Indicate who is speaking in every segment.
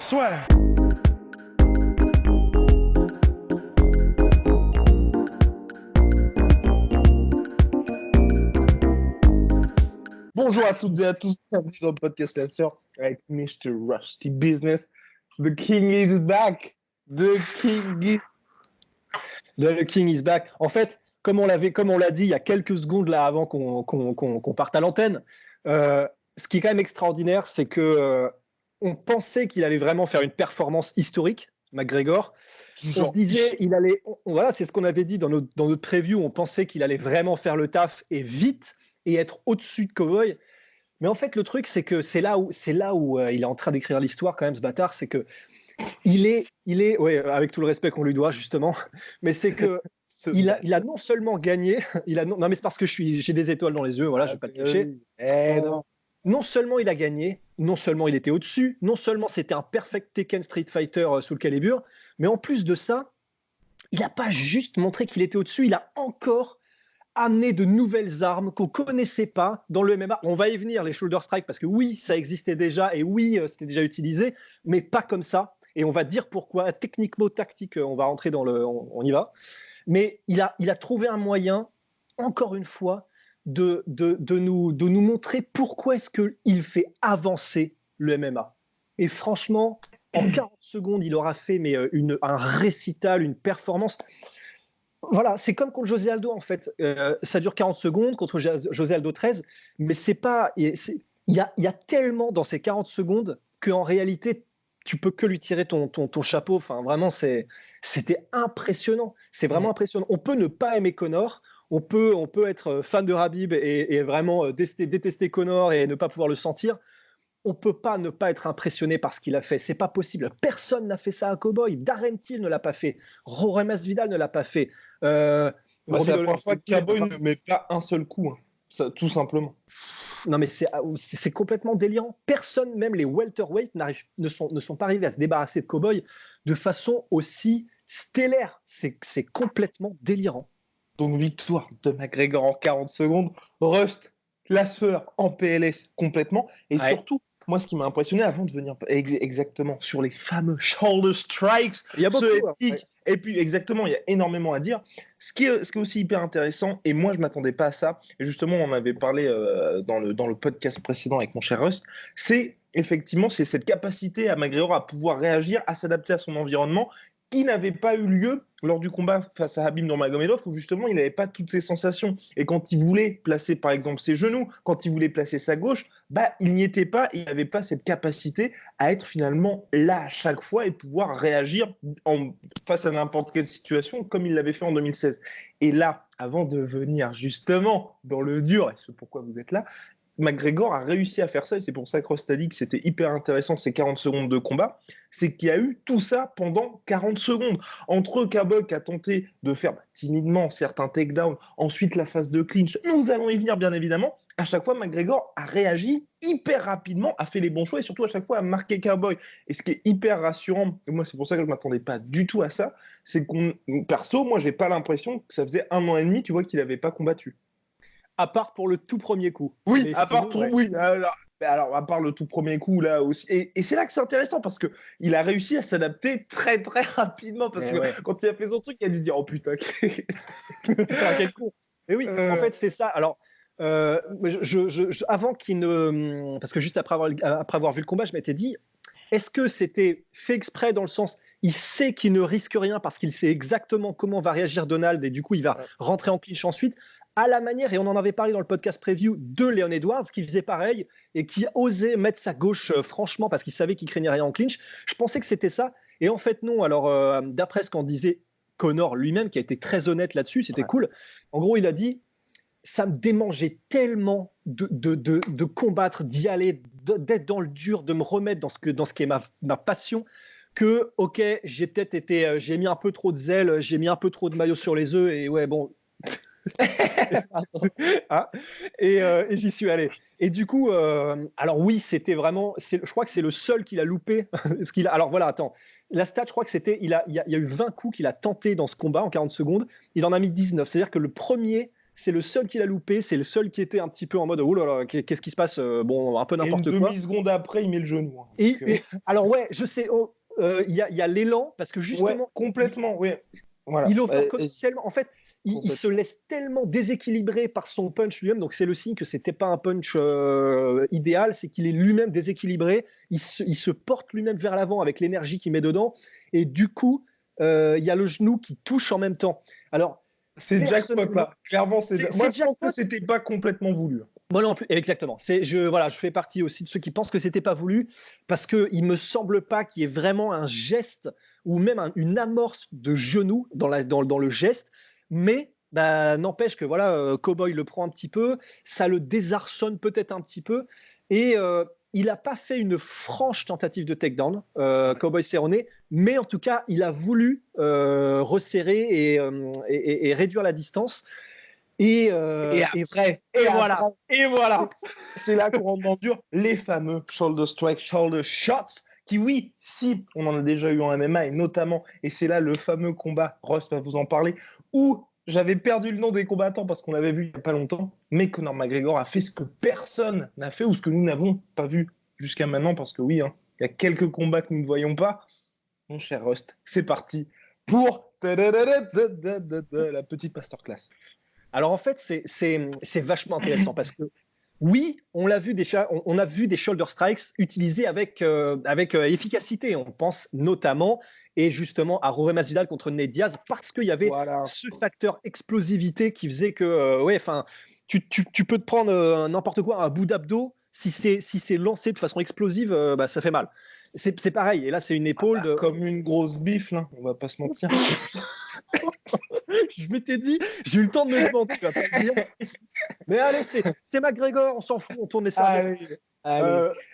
Speaker 1: Swear.
Speaker 2: Bonjour à toutes et à tous, bienvenue dans le podcast La Sœur avec Mr. Rusty Business. The King is back. The King is back. En fait, comme on l'a dit il y a quelques secondes là avant qu'on parte à l'antenne, ce qui est quand même extraordinaire, c'est que on pensait qu'il allait vraiment faire une performance historique, McGregor. On se disait, voilà, c'est ce qu'on avait dit dans notre preview. On pensait qu'il allait vraiment faire le taf et vite et être au-dessus de Cowboy. Mais en fait, le truc, c'est que c'est là où il est en train d'écrire l'histoire quand même, ce bâtard. C'est que il est, ouais, avec tout le respect qu'on lui doit justement, mais c'est que il a non seulement gagné, non mais c'est parce que j'ai des étoiles dans les yeux, voilà, je vais pas le cacher. Non seulement il a gagné, non seulement il était au-dessus, non seulement c'était un perfect Tekken Street Fighter sous le calibre, mais en plus de ça, il n'a pas juste montré qu'il était au-dessus, il a encore amené de nouvelles armes qu'on connaissait pas dans le MMA. On va y venir, les shoulder strikes, parce que oui, ça existait déjà et oui, c'était déjà utilisé, mais pas comme ça. Et on va dire pourquoi. Techniquement-tactique, on va rentrer on y va. Mais il a trouvé un moyen, encore une fois, de nous montrer pourquoi est-ce qu'il fait avancer le MMA. Et franchement, en 40 secondes, il aura fait un récital, une performance. Voilà, c'est comme contre José Aldo en fait. Ça dure 40 secondes contre José Aldo 13, mais c'est pas. Il y a tellement dans ces 40 secondes qu'en réalité, tu peux que lui tirer ton chapeau. Enfin, vraiment, c'était impressionnant. C'est vraiment impressionnant. On peut ne pas aimer Conor, on peut être fan de Khabib et vraiment détester Conor et ne pas pouvoir le sentir. On peut pas ne pas être impressionné par ce qu'il a fait. C'est pas possible. Personne n'a fait ça à Cowboy. Darren Till ne l'a pas fait. Jorge Masvidal ne l'a pas fait.
Speaker 3: C'est la première fois que Cowboy ne met pas un seul coup, hein. Ça, tout simplement.
Speaker 2: Non, mais c'est complètement délirant. Personne, même les welterweight, ne sont pas arrivés à se débarrasser de Cowboy de façon aussi stellaire. C'est complètement délirant.
Speaker 3: Donc, victoire de McGregor en 40 secondes. Rust, la sueur en PLS complètement. Et surtout, moi, ce qui m'a impressionné avant de venir exactement sur les fameux shoulder strikes,
Speaker 2: il y a beaucoup,
Speaker 3: et puis exactement, il y a énormément à dire. Ce qui est aussi hyper intéressant, et moi je m'attendais pas à ça, et justement on avait parlé dans le podcast précédent avec mon cher Rust, c'est cette capacité à McGregor à pouvoir réagir, à s'adapter à son environnement, qui n'avait pas eu lieu lors du combat face à Khabib Nurmagomedov, où justement il n'avait pas toutes ces sensations. Et quand il voulait placer par exemple ses genoux, quand il voulait placer sa gauche, il n'y était pas, il n'avait pas cette capacité à être finalement là à chaque fois et pouvoir réagir face à n'importe quelle situation comme il l'avait fait en 2016. Et là, avant de venir justement dans le dur, et c'est pourquoi vous êtes là, McGregor a réussi à faire ça, et c'est pour ça que Rost a dit que c'était hyper intéressant ces 40 secondes de combat, c'est qu'il y a eu tout ça pendant 40 secondes. Entre Cowboy qui a tenté de faire timidement certains takedowns, ensuite la phase de clinch, nous allons y venir bien évidemment, à chaque fois McGregor a réagi hyper rapidement, a fait les bons choix et surtout à chaque fois a marqué Cowboy. Et ce qui est hyper rassurant, et moi c'est pour ça que je ne m'attendais pas du tout à ça, c'est perso, moi j'ai pas l'impression que ça faisait 1 an et demi, tu vois, qu'il n'avait pas combattu.
Speaker 2: À part pour le tout premier coup.
Speaker 3: Oui, à part le tout premier coup là aussi. Et c'est là que c'est intéressant parce que il a réussi à s'adapter très très rapidement parce que quand il a fait son truc, il a dû se dire oh putain,
Speaker 2: quel con. Mais oui, en fait c'est ça. Alors avant qu'il ne, parce que juste après avoir vu le combat, je m'étais dit, est-ce que c'était fait exprès dans le sens, il sait qu'il ne risque rien parce qu'il sait exactement comment va réagir Donald et du coup il va rentrer en clinch ensuite, à la manière, et on en avait parlé dans le podcast preview, de Leon Edwards, qui faisait pareil et qui osait mettre sa gauche franchement parce qu'il savait qu'il craignait rien en clinch. Je pensais que c'était ça. Et en fait, non. Alors, d'après ce qu'en disait Conor lui-même, qui a été très honnête là-dessus, c'était cool. En gros, il a dit, ça me démangeait tellement de combattre, d'y aller, d'être dans le dur, de me remettre dans ce qui est ma passion, que, ok, j'ai mis un peu trop de zèle, j'ai mis un peu trop de maillot sur les œufs, et ouais, bon... et j'y suis allé. Et du coup, alors oui, c'était vraiment, je crois que c'est le seul qu'il a loupé. Alors voilà, attends. La stat, je crois que c'était, il y a eu 20 coups qu'il a tenté dans ce combat en 40 secondes. Il en a mis 19. C'est-à-dire que le premier, c'est le seul qui l'a loupé, c'est le seul qui était un petit peu en mode oh là là, qu'est-ce qui se passe, bon, un peu n'importe
Speaker 3: une
Speaker 2: quoi.
Speaker 3: demi-seconde après, il met le genou. Hein.
Speaker 2: Alors ouais, je sais, il y a l'élan, parce que justement,
Speaker 3: complètement, oui. Voilà.
Speaker 2: Il overcommit tellement. En fait, il se laisse tellement déséquilibrer par son punch lui-même. Donc, c'est le signe que c'était pas un punch idéal, c'est qu'il est lui-même déséquilibré. Il se porte lui-même vers l'avant avec l'énergie qu'il met dedans. Et du coup, il y a le genou qui touche en même temps. Alors,
Speaker 3: c'est jackpot là. Clairement, moi, je pense que c'était pas complètement voulu.
Speaker 2: Moi non plus, exactement. Je fais partie aussi de ceux qui pensent que c'était pas voulu, parce que il me semble pas qu'il y ait vraiment un geste ou même une amorce de genou dans le geste, mais n'empêche que voilà, Cowboy le prend un petit peu, ça le désarçonne peut-être un petit peu, et il n'a pas fait une franche tentative de takedown, Cowboy Cerrone, mais en tout cas, il a voulu resserrer et réduire la distance. Et voilà.
Speaker 3: C'est là qu'on rentre dans le dur. Les fameux shoulder strike, shoulder shots, qui oui, si, on en a déjà eu en MMA, et notamment, et c'est là le fameux combat, Ross va vous en parler, où j'avais perdu le nom des combattants parce qu'on l'avait vu il n'y a pas longtemps, mais Conor McGregor a fait ce que personne n'a fait, ou ce que nous n'avons pas vu jusqu'à maintenant, parce que oui, il y a quelques combats que nous ne voyons pas. Mon cher Rust, c'est parti pour la petite masterclass.
Speaker 2: Alors en fait, c'est vachement intéressant parce que oui, on a vu des shoulder strikes utilisés avec efficacité. On pense notamment et justement à Jorge Masvidal contre Nate Diaz parce qu'il y avait ce facteur explosivité qui faisait que tu peux te prendre n'importe quoi, un bout d'abdos, si c'est lancé de façon explosive, ça fait mal. C'est pareil. Et là, c'est une épaule
Speaker 3: comme une grosse bifle, hein, on va pas se mentir.
Speaker 2: Je m'étais dit, j'ai eu le temps de me demander, tu vas pas me dire. Mais allez, c'est McGregor, on s'en fout, on tourne les cerveaux.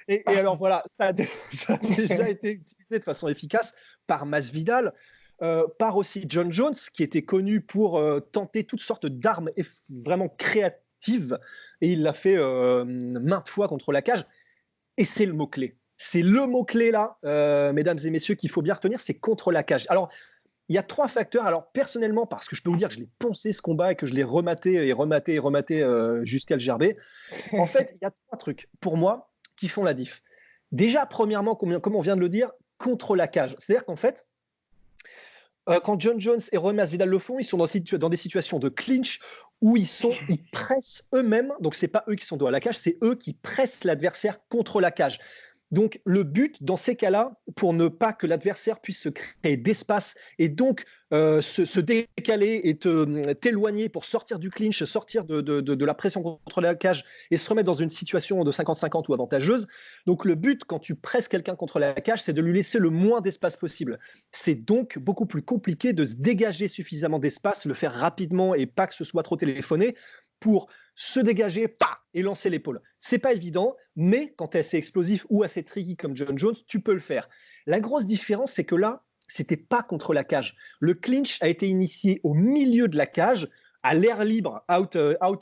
Speaker 2: Et alors voilà, ça a déjà été utilisé de façon efficace par Masvidal, par aussi John Jones, qui était connu pour tenter toutes sortes d'armes vraiment créatives, et il l'a fait maintes fois contre la cage. Et c'est le mot-clé. C'est le mot-clé là, mesdames et messieurs, qu'il faut bien retenir, c'est contre la cage. Alors, il y a 3 facteurs. Alors, personnellement, parce que je peux vous dire que je l'ai poncé ce combat et que je l'ai rematé jusqu'à le gerber. En fait, il y a 3 trucs, pour moi, qui font la diff. Déjà, premièrement, comme on vient de le dire, contre la cage. C'est-à-dire qu'en fait, quand John Jones et Jorge Masvidal le font, ils sont dans des situations de clinch où ils pressent eux-mêmes. Donc, c'est pas eux qui sont dos à la cage, c'est eux qui pressent l'adversaire contre la cage. Donc, le but, dans ces cas-là, pour ne pas que l'adversaire puisse se créer d'espace et donc se décaler et t'éloigner pour sortir du clinch, sortir de la pression contre la cage et se remettre dans une situation de 50-50 ou avantageuse. Donc, le but, quand tu presses quelqu'un contre la cage, c'est de lui laisser le moins d'espace possible. C'est donc beaucoup plus compliqué de se dégager suffisamment d'espace, le faire rapidement et pas que ce soit trop téléphoné pour se dégager et lancer l'épaule. C'est pas évident, mais quand tu es assez explosif ou assez tricky comme John Jones, tu peux le faire. La grosse différence, c'est que là, c'était pas contre la cage. Le clinch a été initié au milieu de la cage, à l'air libre, out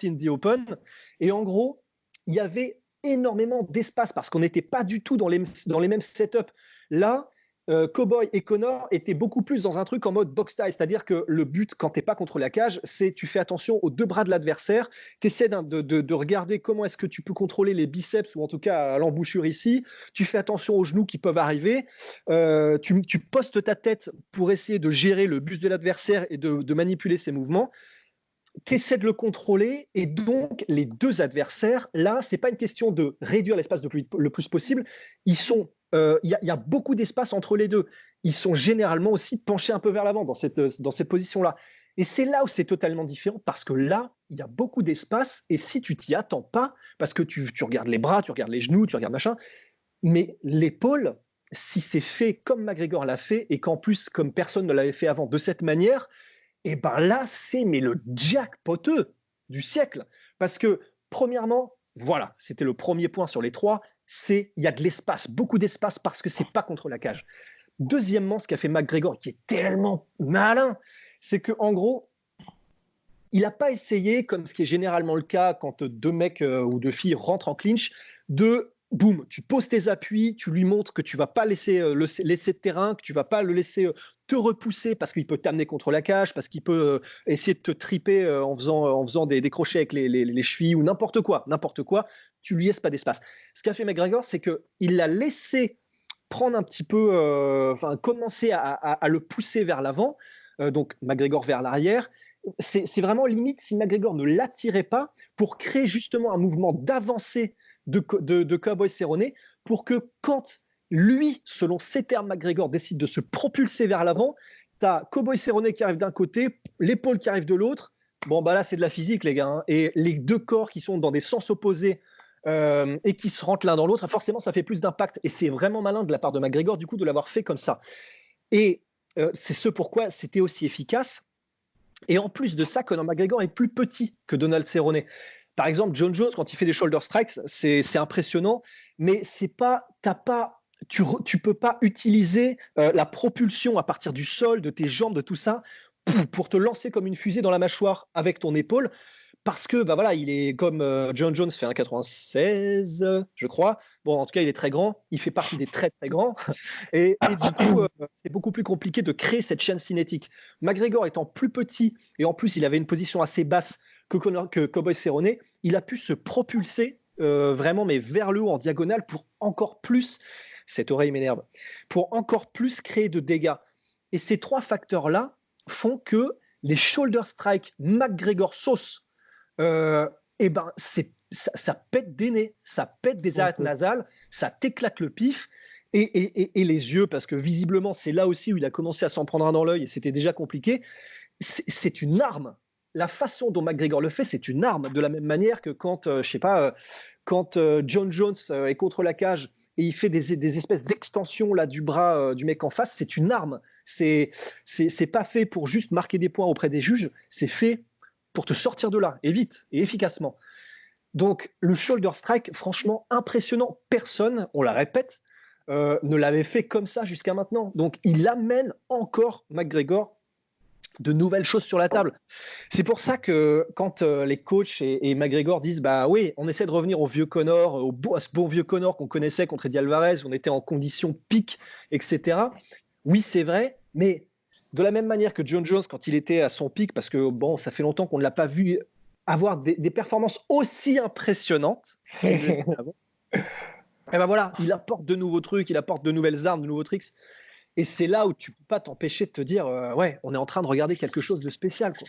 Speaker 2: in the open, et en gros, il y avait énormément d'espace parce qu'on n'était pas du tout dans les mêmes setups. Là, Cowboy et Conor étaient beaucoup plus dans un truc en mode box style, c'est-à-dire que le but, quand tu n'es pas contre la cage, c'est tu fais attention aux 2 bras de l'adversaire, tu essaies de regarder comment est-ce que tu peux contrôler les biceps, ou en tout cas à l'embouchure ici, tu fais attention aux genoux qui peuvent arriver, tu postes ta tête pour essayer de gérer le buste de l'adversaire et de manipuler ses mouvements. Tu essaies de le contrôler, et donc les 2 adversaires, là, c'est pas une question de réduire l'espace le plus possible, il y a beaucoup d'espace entre les 2. Ils sont généralement aussi penchés un peu vers l'avant dans cette position-là. Et c'est là où c'est totalement différent, parce que là, il y a beaucoup d'espace, et si tu t'y attends pas, parce que tu regardes les bras, tu regardes les genoux, tu regardes machin, mais l'épaule, si c'est fait comme McGregor l'a fait, et qu'en plus, comme personne ne l'avait fait avant de cette manière, et ben là, c'est le jackpoteux du siècle. Parce que, premièrement, voilà, c'était le premier point sur les 3, il y a de l'espace, beaucoup d'espace, parce que c'est pas contre la cage. Deuxièmement, ce qu'a fait McGregor, qui est tellement malin, c'est qu'en gros, il n'a pas essayé, comme ce qui est généralement le cas quand 2 mecs ou 2 filles rentrent en clinch, de boum, tu poses tes appuis, tu lui montres que tu vas pas laisser laisser de terrain, que tu vas pas le laisser te repousser parce qu'il peut t'amener contre la cage, parce qu'il peut essayer de te triper en faisant des crochets avec les chevilles ou n'importe quoi, tu lui laisses pas d'espace. Ce qu'a fait McGregor, c'est qu'il l'a laissé prendre un petit peu, commencer à le pousser vers l'avant, donc McGregor vers l'arrière. C'est vraiment limite si McGregor ne l'attirait pas pour créer justement un mouvement d'avancée de Cowboy Cerrone pour que quand lui, selon ses termes, McGregor décide de se propulser vers l'avant, tu as Cowboy Cerrone qui arrive d'un côté, l'épaule qui arrive de l'autre. Bon, bah là, c'est de la physique, les gars. Hein. Et les deux corps qui sont dans des sens opposés et qui se rentrent l'un dans l'autre, forcément, ça fait plus d'impact. Et c'est vraiment malin de la part de McGregor, du coup, de l'avoir fait comme ça. Et c'est ce pourquoi c'était aussi efficace. Et en plus de ça, Conor McGregor est plus petit que Donald Cerrone. Par exemple, John Jones, quand il fait des shoulder strikes, c'est impressionnant, mais tu peux pas utiliser la propulsion à partir du sol, de tes jambes, de tout ça, pour te lancer comme une fusée dans la mâchoire avec ton épaule, parce que bah voilà, il est comme John Jones fait 1,96, je crois. Bon, en tout cas, il est très grand. Il fait partie des très très grands. Et du coup, c'est beaucoup plus compliqué de créer cette chaîne cinétique. McGregor étant plus petit et en plus, il avait une position assez basse que Cowboy Cerrone, il a pu se propulser vraiment mais vers le haut en diagonale pour encore plus, cette oreille m'énerve, pour encore plus créer de dégâts. Et ces trois facteurs-là font que les shoulder strikes McGregor sauce, ça pète des nez, ça pète des arêtes nasales, ça t'éclate le pif. Et les yeux, parce que visiblement, c'est là aussi où il a commencé à s'en prendre un dans l'œil et c'était déjà compliqué. C'est une arme. La façon dont McGregor le fait, c'est une arme. De la même manière que quand, quand John Jones est contre la cage et il fait des espèces d'extensions là du bras du mec en face, c'est une arme. C'est pas fait pour juste marquer des points auprès des juges, c'est fait pour te sortir de là, et vite, et efficacement. Donc, le shoulder strike, franchement, impressionnant. Personne, on la répète, ne l'avait fait comme ça jusqu'à maintenant. Donc, il amène encore McGregor de nouvelles choses sur la table. C'est pour ça que quand les coachs et McGregor disent bah oui, on essaie de revenir au vieux Conor, à ce bon vieux Conor qu'on connaissait contre Eddie Alvarez, où on était en condition pique, etc. Oui, c'est vrai, mais de la même manière que John Jones quand il était à son pic, parce que bon, ça fait longtemps qu'on ne l'a pas vu avoir des performances aussi impressionnantes. Et ben voilà, il apporte de nouveaux trucs, il apporte de nouvelles armes, de nouveaux tricks. Et c'est là où tu peux pas t'empêcher de te dire ouais, on est en train de regarder quelque chose de spécial, quoi.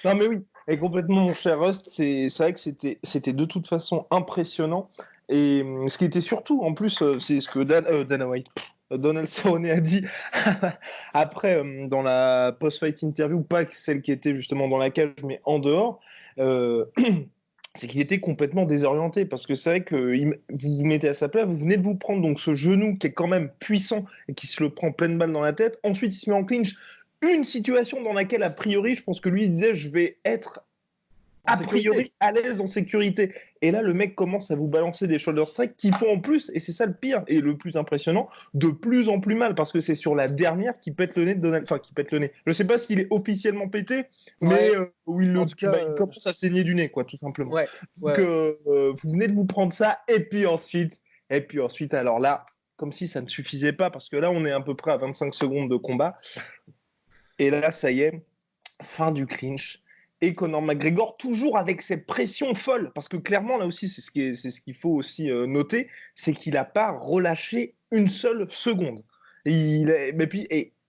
Speaker 3: Non mais oui, et complètement mon cher Rust, c'est vrai que c'était de toute façon impressionnant. Et ce qui était surtout, en plus, c'est ce que Dana White, Donald Cerrone a dit après dans la post-fight interview, pas celle qui était justement dans la cage, mais en dehors. C'est qu'il était complètement désorienté parce que c'est vrai que vous vous mettez à sa place, vous venez de vous prendre donc ce genou qui est quand même puissant et qui se le prend pleine balle dans la tête. Ensuite, il se met en clinch. Une situation dans laquelle, a priori, je pense que lui il disait je vais être a priori à l'aise en sécurité. Et là, le mec commence à vous balancer des shoulder strikes qui font en plus, et c'est ça le pire et le plus impressionnant, de plus en plus mal parce que c'est sur la dernière qui pète le nez de Donald. Enfin, qui pète le nez. Je sais pas s'il est officiellement pété, mais où il commence à saigner du nez, quoi, tout simplement.
Speaker 2: Ouais,
Speaker 3: Donc, vous venez de vous prendre ça, et puis ensuite, alors là, comme si ça ne suffisait pas, parce que là, on est à peu près à 25 secondes de combat. Et là, ça y est, fin du clinch. Et Conor McGregor, toujours avec cette pression folle, parce que clairement, là aussi, c'est ce qu'il faut aussi noter, c'est qu'il n'a pas relâché une seule seconde. Il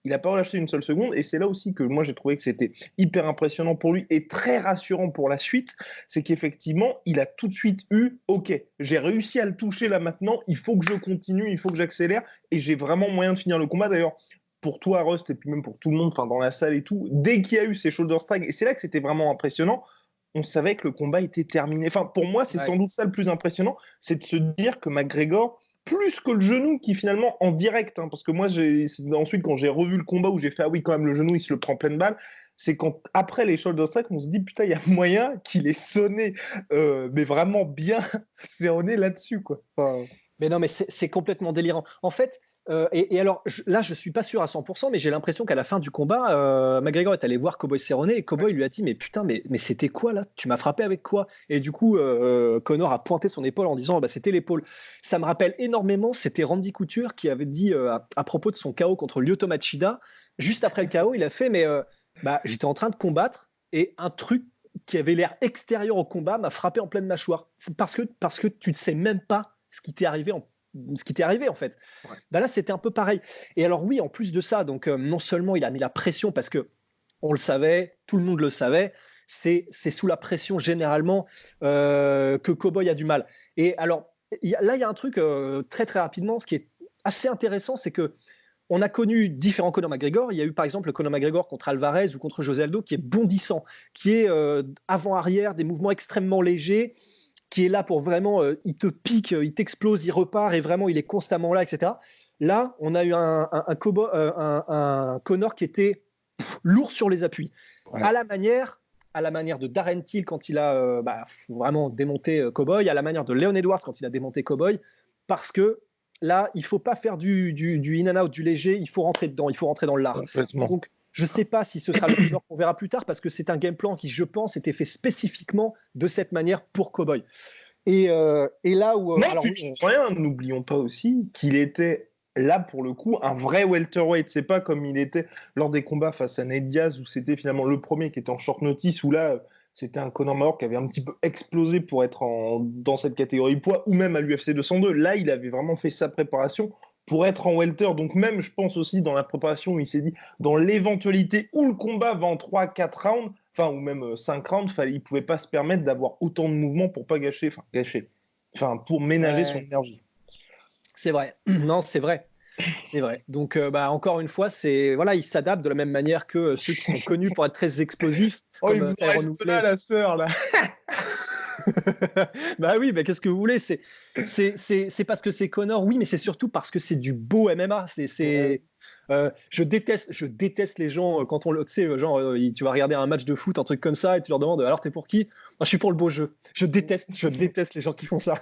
Speaker 3: n'a pas relâché une seule seconde, et c'est là aussi que moi, j'ai trouvé que c'était hyper impressionnant pour lui et très rassurant pour la suite, c'est qu'effectivement, il a tout de suite eu, ok, j'ai réussi à le toucher là maintenant, il faut que je continue, il faut que j'accélère, et j'ai vraiment moyen de finir le combat. D'ailleurs, pour toi, Rust, et puis même pour tout le monde, dans la salle et tout, dès qu'il y a eu ces shoulder strikes, et c'est là que c'était vraiment impressionnant, on savait que le combat était terminé. Enfin, pour moi, c'est sans doute ça le plus impressionnant, c'est de se dire que McGregor, plus que le genou qui finalement en direct, parce que moi, ensuite, quand j'ai revu le combat où j'ai fait, ah oui, quand même, le genou, il se le prend pleine balle, c'est quand, après les shoulder strikes, on se dit, putain, il y a moyen qu'il ait sonné, mais vraiment bien serronné là-dessus, quoi.
Speaker 2: Mais non, mais c'est complètement délirant. En fait, Et alors, là, je suis pas sûr à 100%, mais j'ai l'impression qu'à la fin du combat, McGregor est allé voir Cowboy Cerrone et Cowboy lui a dit, mais putain, mais c'était quoi là? Tu m'as frappé avec quoi? Et du coup, Conor a pointé son épaule en disant, bah, c'était l'épaule. Ça me rappelle énormément, c'était Randy Couture qui avait dit à propos de son KO contre Lyoto Machida, juste après le KO, il a fait, mais bah, j'étais en train de combattre et un truc qui avait l'air extérieur au combat m'a frappé en pleine mâchoire. C'est parce que tu ne sais même pas ce qui t'est arrivé en fait.
Speaker 3: Ouais.
Speaker 2: Bah là, c'était un peu pareil. Et alors oui, en plus de ça, donc non seulement il a mis la pression parce que on le savait, tout le monde le savait, c'est sous la pression généralement que Cowboy a du mal. Et alors là, il y a un truc très très rapidement, ce qui est assez intéressant, c'est que on a connu différents Conor McGregor. Il y a eu par exemple le Conor McGregor contre Alvarez ou contre José Aldo qui est bondissant, qui est avant-arrière, des mouvements extrêmement légers, qui est là pour vraiment, il te pique, il t'explose, il repart et vraiment il est constamment là, etc. Là, on a eu un Conor qui était lourd sur les appuis,
Speaker 3: Ouais.
Speaker 2: à la manière de Darren Till quand il a vraiment démonté Cowboy, à la manière de Leon Edwards quand il a démonté Cowboy, parce que là, il ne faut pas faire du in and out, du léger, il faut rentrer dedans, il faut rentrer dans l'art.
Speaker 3: Complètement.
Speaker 2: Donc, je ne sais pas si ce sera le Conor qu'on verra plus tard, parce que c'est un game plan qui, je pense, était fait spécifiquement de cette manière pour Cowboy. Et là où...
Speaker 3: Non, rien, n'oublions pas aussi qu'il était là, pour le coup, un vrai welterweight. C'est pas comme il était lors des combats face à Nate Diaz, où c'était finalement le premier qui était en short notice, où là, c'était un Conor McGregor qui avait un petit peu explosé pour être dans cette catégorie poids, ou même à l'UFC 202. Là, il avait vraiment fait sa préparation pour être en welter. Donc même, je pense aussi, dans la préparation, où il s'est dit, dans l'éventualité où le combat va en 3-4 rounds, enfin, ou même 5 rounds, il ne pouvait pas se permettre d'avoir autant de mouvements pour pas gâcher, pour ménager son énergie.
Speaker 2: C'est vrai. Non, c'est vrai. C'est vrai. Donc, encore une fois, il s'adapte de la même manière que ceux qui sont connus pour être très explosifs.
Speaker 3: Oh, il vous reste là, la sueur, là.
Speaker 2: Bah oui, mais qu'est-ce que vous voulez? C'est parce que c'est Conor, oui, mais c'est surtout parce que c'est du beau MMA. Je déteste les gens quand on le, tu sais, genre, tu vas regarder un match de foot, un truc comme ça, et tu leur demandes, alors t'es pour qui? Moi, je suis pour le beau jeu. Je déteste les gens qui font ça.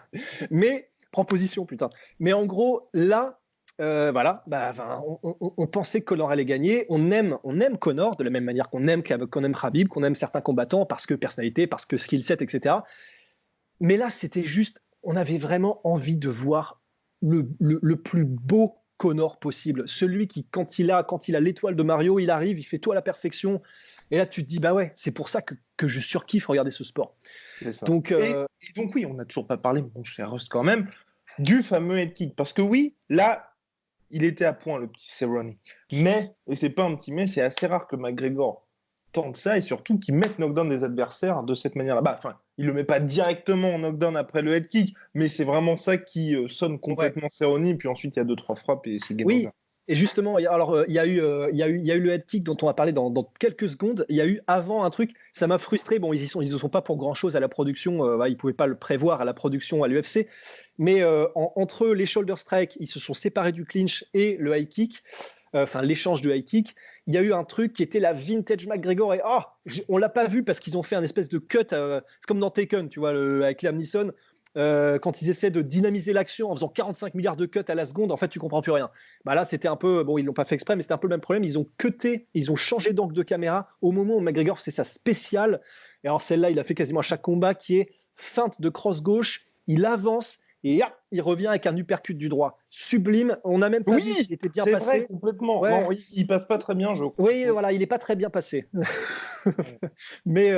Speaker 2: Mais prends position, putain. Mais en gros, là. On pensait que Conor allait gagner. On aime Conor de la même manière qu'on aime Khabib, qu'on aime certains combattants parce que personnalité, parce que skill set, etc. Mais là, c'était juste, on avait vraiment envie de voir le plus beau Conor possible. Celui qui, quand il a l'étoile de Mario, il arrive, il fait tout à la perfection. Et là, tu te dis, bah ouais, c'est pour ça que je surkiffe regarder ce sport.
Speaker 3: Donc, et donc, oui, on n'a toujours pas parlé, mon cher Rust, quand même, du fameux head kick. Parce que oui, là, il était à point, le petit Cerrone. Mais, et c'est pas un petit mais, c'est assez rare que McGregor tente ça, et surtout qu'il mette knockdown des adversaires de cette manière-là. Enfin, il le met pas directement en knockdown après le head kick, mais c'est vraiment ça qui sonne complètement Cerrone, puis ensuite il y a 2-3 frappes et c'est game over.
Speaker 2: Et justement, alors il y a eu le head kick dont on va parler dans quelques secondes. Il y a eu avant un truc, ça m'a frustré. Bon, ils y sont pas pour grand chose à la production. Ils pouvaient pas le prévoir à la production à l'UFC. Mais entre les shoulder strikes, ils se sont séparés du clinch et le high kick. Enfin, l'échange de high kick. Il y a eu un truc qui était la vintage McGregor et on l'a pas vu parce qu'ils ont fait un espèce de cut. C'est comme dans Taken, tu vois, avec Liam Neeson. Quand ils essaient de dynamiser l'action en faisant 45 milliards de cuts à la seconde, en fait, tu comprends plus rien. Bah là, c'était un peu, bon, ils l'ont pas fait exprès, mais c'était un peu le même problème. Ils ont cuté, ils ont changé d'angle de caméra au moment où McGregor c'est sa spéciale. Et alors celle-là, il a fait quasiment à chaque combat, qui est feinte de crosse gauche. Il avance et il revient avec un uppercut du droit. Sublime. On n'a même pas vu s'il était bien passé.
Speaker 3: C'est vrai, complètement.
Speaker 2: Ouais.
Speaker 3: Non, il passe pas très bien, je crois.
Speaker 2: Oui, voilà, il est pas très bien passé. Mais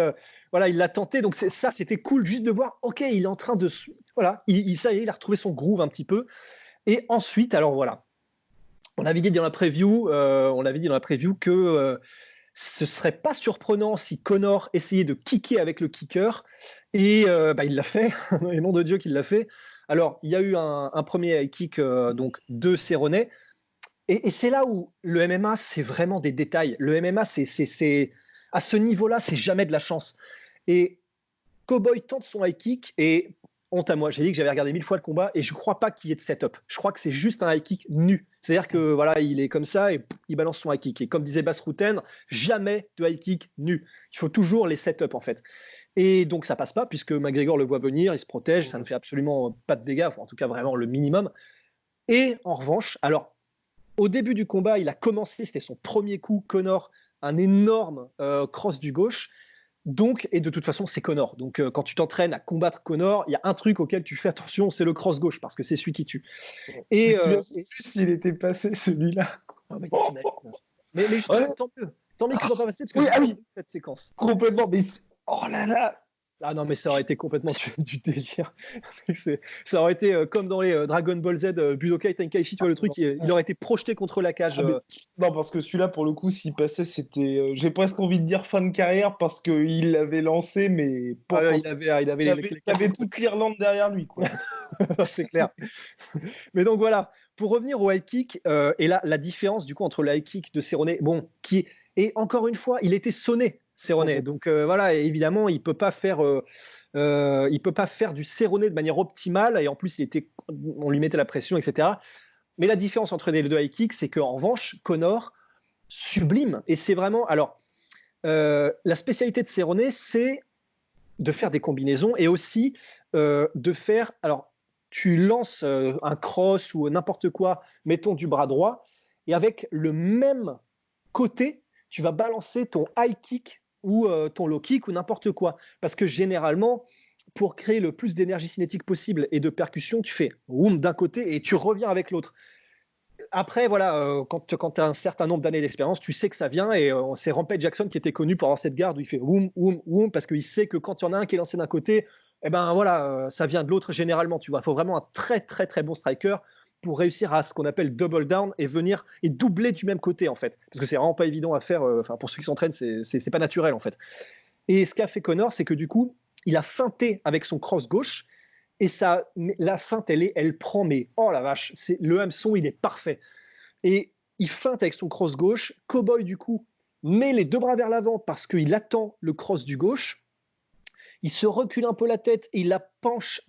Speaker 2: voilà, il l'a tenté, donc ça, c'était cool juste de voir. Ok, il est en train de, voilà, ça y est, il a retrouvé son groove un petit peu. Et ensuite, alors voilà, on avait dit dans la preview, que ce serait pas surprenant si Conor essayait de kicker avec le kicker, et il l'a fait. Et nom de Dieu qu'il l'a fait. Alors, il y a eu un premier high kick donc de Cerrone. Et c'est là où le MMA, c'est vraiment des détails. Le MMA, c'est à ce niveau-là, c'est jamais de la chance. Et Cowboy tente son high kick et honte à moi, j'ai dit que j'avais regardé 1000 fois le combat et je ne crois pas qu'il y ait de setup. Je crois que c'est juste un high kick nu. C'est-à-dire que voilà, il est comme ça et il balance son high kick. Et comme disait Bas Rutten, jamais de high kick nu. Il faut toujours les setups en fait. Et donc ça passe pas puisque McGregor le voit venir, il se protège, ça ne fait absolument pas de dégâts, enfin, en tout cas vraiment le minimum. Et en revanche, alors Au début du combat, il a commencé, c'était son premier coup, Conor, un énorme cross du gauche. Donc, et de toute façon, c'est Conor. Donc, quand tu t'entraînes à combattre Conor, il y a un truc auquel tu fais attention, c'est le cross gauche, parce que c'est celui qui tue.
Speaker 3: Et s'il était passé celui-là.
Speaker 2: Oh, mais justement, tant mieux qu'il ne va pas passer, parce que cette séquence.
Speaker 3: Complètement, mais oh là là.
Speaker 2: Ah non, mais ça aurait été complètement du délire. Ça aurait été comme dans les Dragon Ball Z, Budokai Tenkaichi, tu vois, le truc, il aurait été projeté contre la cage.
Speaker 3: Non, parce que celui-là, pour le coup, s'il passait, c'était. J'ai presque envie de dire fin de carrière, parce qu'il l'avait lancé, mais.
Speaker 2: Il avait
Speaker 3: toute l'Irlande derrière lui, quoi.
Speaker 2: C'est clair. Mais donc voilà, pour revenir au high kick, et là, la différence du coup entre le high kick de Cerrone, bon, et encore une fois, il était sonné. Cerrone. Donc voilà, évidemment, il peut pas faire du Cerrone de manière optimale, et en plus, on lui mettait la pression, etc. Mais la différence entre les deux high kicks, c'est qu'en revanche, Conor sublime, et c'est vraiment, alors la spécialité de Cerrone, c'est de faire des combinaisons, et aussi de faire, alors tu lances un cross ou n'importe quoi, mettons du bras droit, et avec le même côté, tu vas balancer ton high kick ou ton low kick ou n'importe quoi. Parce que généralement, pour créer le plus d'énergie cinétique possible et de percussion, tu fais boum d'un côté et tu reviens avec l'autre. Après, voilà, quand tu as un certain nombre d'années d'expérience, tu sais que ça vient, et c'est Rampage Jackson qui était connu pour avoir cette garde où il fait woum, woum, woum, parce qu'il sait que quand il y en a un qui est lancé d'un côté, eh ben voilà, ça vient de l'autre généralement. Tu vois, il faut vraiment un très très très bon striker pour réussir à ce qu'on appelle double down et venir et doubler du même côté en fait, parce que c'est vraiment pas évident à faire. Pour ceux qui s'entraînent, c'est pas naturel en fait. Et ce qu'a fait Conor, c'est que du coup, il a feinté avec son cross gauche, et ça, la feinte, elle prend, mais oh la vache, le hameçon, il est parfait. Et il feinte avec son cross gauche. Cowboy, du coup, met les deux bras vers l'avant parce qu'il attend le cross du gauche. Il se recule un peu la tête et il la penche,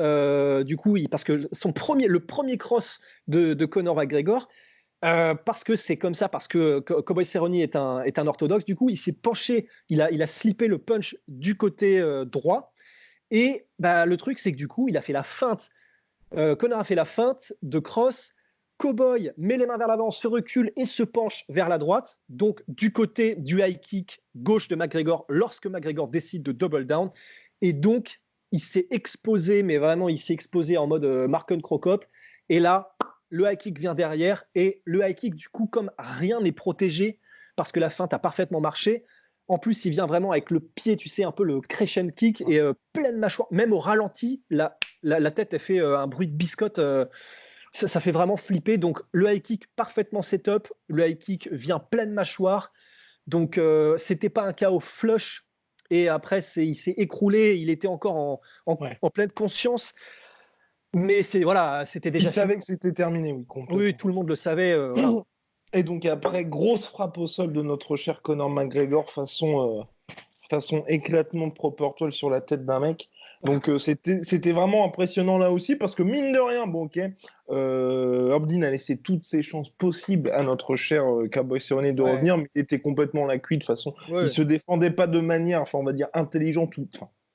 Speaker 2: du coup, parce que le premier cross de Conor McGregor, parce que c'est comme ça, parce que Cowboy Cerrone est un orthodoxe, du coup, il s'est penché, il a slippé le punch du côté droit. Et le truc, c'est que du coup, il a fait la feinte. Conor a fait la feinte de cross. Cowboy met les mains vers l'avant, se recule et se penche vers la droite, donc du côté du high kick gauche de McGregor, lorsque McGregor décide de double down. Et donc, il s'est exposé, mais vraiment, il s'est exposé en mode Marken Crocop. Et là, le high kick vient derrière. Et le high kick, du coup, comme rien n'est protégé, parce que la feinte a parfaitement marché, en plus, il vient vraiment avec le pied, tu sais, un peu le crescent kick, et pleine mâchoire. Même au ralenti, la tête, elle fait un bruit de biscotte. Ça fait vraiment flipper. Donc, le high kick parfaitement setup. Le high kick vient pleine mâchoire. Donc, c'était pas un KO flush. Et après, il s'est écroulé. Il était encore en pleine conscience. Mais c'était déjà.
Speaker 3: Il savait que c'était terminé, oui, complètement.
Speaker 2: Oui, tout le monde le savait. Voilà.
Speaker 3: Et donc, après, grosse frappe au sol de notre cher Conor McGregor, façon éclatement de Proper sur la tête d'un mec. Donc, c'était vraiment impressionnant là aussi, parce que mine de rien, bon, ok, Obdin a laissé toutes ses chances possibles à notre cher Cowboy Cerrone de revenir, mais il était complètement la cuite. De toute façon, il se défendait pas de manière, on va dire, intelligente,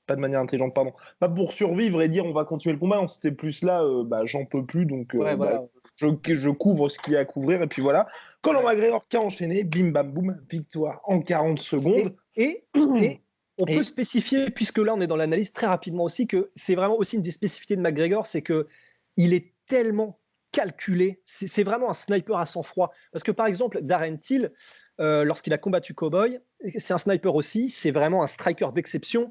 Speaker 3: pas de manière intelligente, pardon, pas pour survivre et dire on va continuer le combat, on c'était plus là, j'en peux plus, donc voilà. Je couvre ce qu'il y a à couvrir, et puis voilà. Conor McGregor qui a enchaîné, bim bam boum, victoire en 40 secondes.
Speaker 2: Et on peut spécifier, puisque là on est dans l'analyse très rapidement aussi, que c'est vraiment aussi une des spécificités de McGregor, c'est qu'il est tellement calculé, c'est vraiment un sniper à sang-froid. Parce que par exemple, Darren Till, lorsqu'il a combattu Cowboy, c'est un sniper aussi, c'est vraiment un striker d'exception.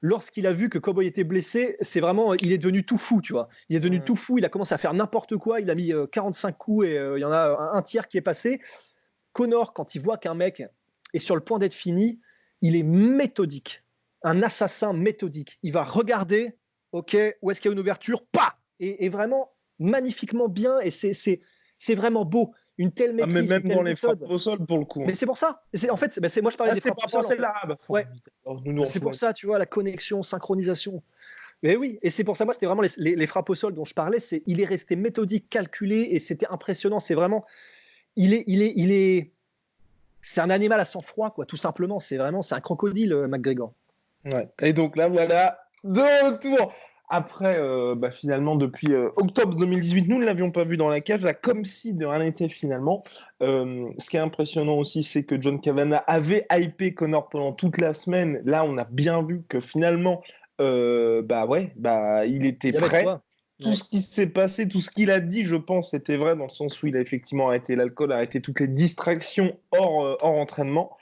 Speaker 2: Lorsqu'il a vu que Cowboy était blessé, il est devenu tout fou, tu vois. Il est devenu tout fou, il a commencé à faire n'importe quoi, il a mis 45 coups et il y en a un tiers qui est passé. Conor, quand il voit qu'un mec est sur le point d'être fini, il est méthodique, un assassin méthodique. Il va regarder, ok, où est-ce qu'il y a une ouverture, pas, et vraiment magnifiquement bien, et c'est vraiment beau. Une telle maîtrise.
Speaker 3: Mais même dans les frappes au sol, pour le coup.
Speaker 2: Mais c'est pour ça. En fait, moi, je parlais des frappes au sol. C'est pour ça, tu vois, la connexion, synchronisation. Mais oui, et c'est pour ça, moi, c'était vraiment les frappes au sol dont je parlais. Il est resté méthodique, calculé, et c'était impressionnant. C'est vraiment, c'est un animal à sang-froid, quoi, tout simplement. C'est un crocodile, McGregor.
Speaker 3: Ouais. Et donc là, voilà, de retour après, finalement, depuis octobre 2018, nous ne l'avions pas vu dans la cage, là, comme si de rien n'était finalement. Ce qui est impressionnant aussi, c'est que John Kavanagh avait hypé Conor pendant toute la semaine. Là, on a bien vu que finalement, il était prêt. Tout ce qui s'est passé, tout ce qu'il a dit, je pense, était vrai dans le sens où il a effectivement arrêté l'alcool, arrêté toutes les distractions hors entraînement.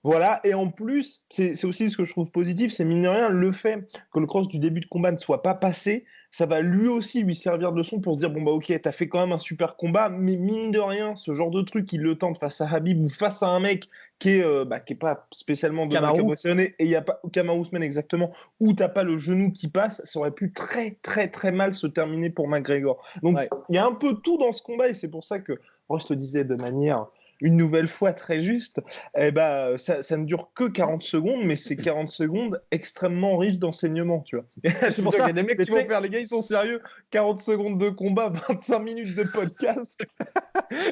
Speaker 3: Voilà, et en plus, c'est aussi ce que je trouve positif, c'est mine de rien, le fait que le cross du début de combat ne soit pas passé, ça va lui aussi lui servir de leçon pour se dire, bon bah ok, t'as fait quand même un super combat, mais mine de rien, ce genre de truc, il le tente face à Habib ou face à un mec qui est pas spécialement de
Speaker 2: Kamaru.
Speaker 3: et il n'y a pas Kamaru Usman exactement, où t'as pas le genou qui passe, ça aurait pu très très très mal se terminer pour McGregor. Donc il y a un peu tout dans ce combat, et c'est pour ça que Ross le disait de manière une nouvelle fois très juste, ça ne dure que 40 secondes, mais c'est 40 secondes extrêmement riches d'enseignements, tu vois. C'est pour ça qu'il y a des mecs qui vont faire, les gars, ils sont sérieux, 40 secondes de combat, 25 minutes de podcast.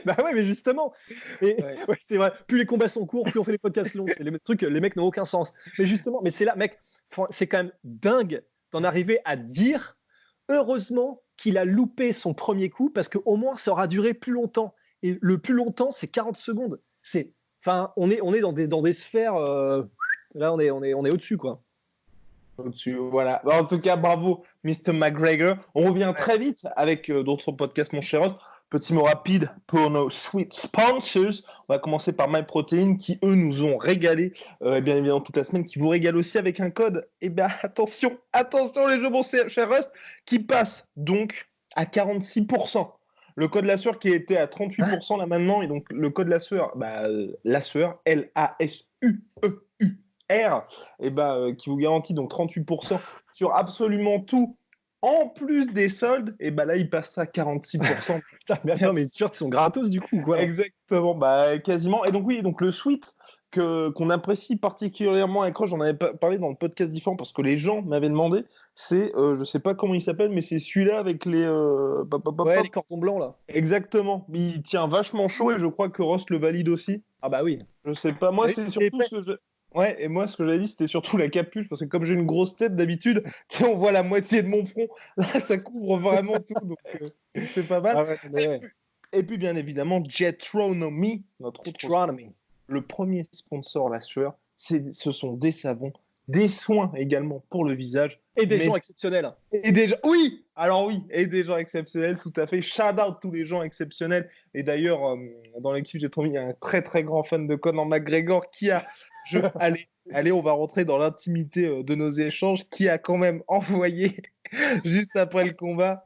Speaker 2: Bah ouais, mais justement, c'est vrai, plus les combats sont courts, plus on fait les podcasts longs, c'est les mecs n'ont aucun sens. Mais justement, mais c'est là, mec, c'est quand même dingue d'en arriver à dire, heureusement qu'il a loupé son premier coup, parce qu'au moins ça aura duré plus longtemps. Et le plus longtemps, c'est 40 secondes. On est dans des sphères. Là, on est au-dessus, quoi.
Speaker 3: Au-dessus, voilà. En tout cas, bravo, Mr. McGregor. On revient très vite avec d'autres podcasts, mon cher Ross. Petit mot rapide pour nos sweet sponsors. On va commencer par MyProtein qui, eux, nous ont régalé, bien évidemment, toute la semaine, qui vous régale aussi avec un code. Eh bien, attention, les jeux, mon cher Ross, qui passe donc à 46%. Le code la sueur qui était à 38% là maintenant, et donc le code la sueur, la sueur, LASUEUR, qui vous garantit donc 38% sur absolument tout, en plus des soldes, et là il passe à 46%.
Speaker 2: Putain, mais attends, mais les t-shirts sont gratos du coup, quoi.
Speaker 3: Exactement, quasiment. Et donc oui, donc le suite qu'on apprécie particulièrement avec Roche, j'en avais parlé dans le podcast différent parce que les gens m'avaient demandé, c'est, je sais pas comment il s'appelle, mais c'est celui-là avec les...
Speaker 2: les cordons blancs, là.
Speaker 3: Exactement, il tient vachement chaud et je crois que Ross le valide aussi.
Speaker 2: Ah bah oui.
Speaker 3: Je sais pas, moi c'est surtout ce que je... Ouais, et moi ce que j'avais dit, c'était surtout la capuche, parce que comme j'ai une grosse tête d'habitude, tu sais, on voit la moitié de mon front, là ça couvre vraiment tout, donc c'est pas mal.
Speaker 2: Ah ouais,
Speaker 3: et puis bien évidemment, Jetronomy, notre autre... Le premier sponsor, la sueur, ce sont des savons, des soins également pour le visage.
Speaker 2: Et des gens exceptionnels.
Speaker 3: Et des gens exceptionnels, tout à fait. Shout out tous les gens exceptionnels. Et d'ailleurs, dans l'équipe, j'ai trouvé un très très grand fan de Conor McGregor qui a... Allez, on va rentrer dans l'intimité de nos échanges, qui a quand même envoyé, juste après le combat,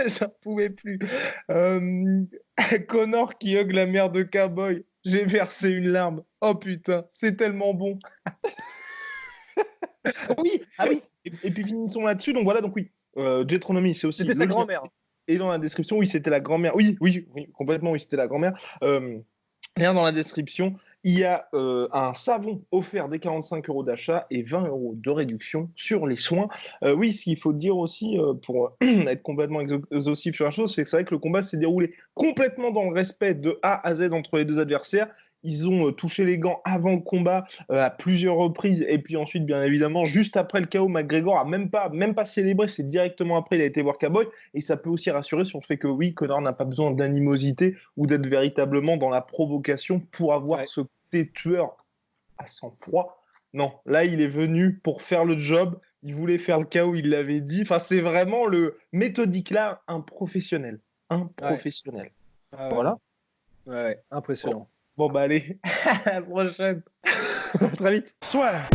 Speaker 3: j'en pouvais plus, Conor qui hug la mère de Cowboy. J'ai versé une larme. Oh putain, c'est tellement bon. Oui. Et puis finissons là-dessus. Donc voilà, donc oui, Jetronomy, c'est aussi...
Speaker 2: C'était sa grand-mère.
Speaker 3: Et dans la description, oui, c'était la grand-mère. Oui, complètement, oui, c'était la grand-mère. Rien dans la description, il y a un savon offert dès 45 € d'achat et 20 € de réduction sur les soins. Oui, ce qu'il faut dire aussi, pour être complètement exhaustif sur la chose, c'est que c'est vrai que le combat s'est déroulé complètement dans le respect de A à Z entre les deux adversaires. Ils ont touché les gants avant le combat à plusieurs reprises. Et puis ensuite, bien évidemment, juste après le KO, McGregor a même pas célébré. C'est directement après, il a été voir Cowboy. Et ça peut aussi rassurer sur le fait que oui, Conor n'a pas besoin d'animosité ou d'être véritablement dans la provocation pour avoir ce côté tueur à sang-froid. Non, là, il est venu pour faire le job. Il voulait faire le KO, il l'avait dit. Enfin, c'est vraiment le méthodique là, un professionnel. Voilà.
Speaker 2: Ouais, impressionnant.
Speaker 3: Bon, allez, à la prochaine.
Speaker 2: Très vite.
Speaker 1: Swear.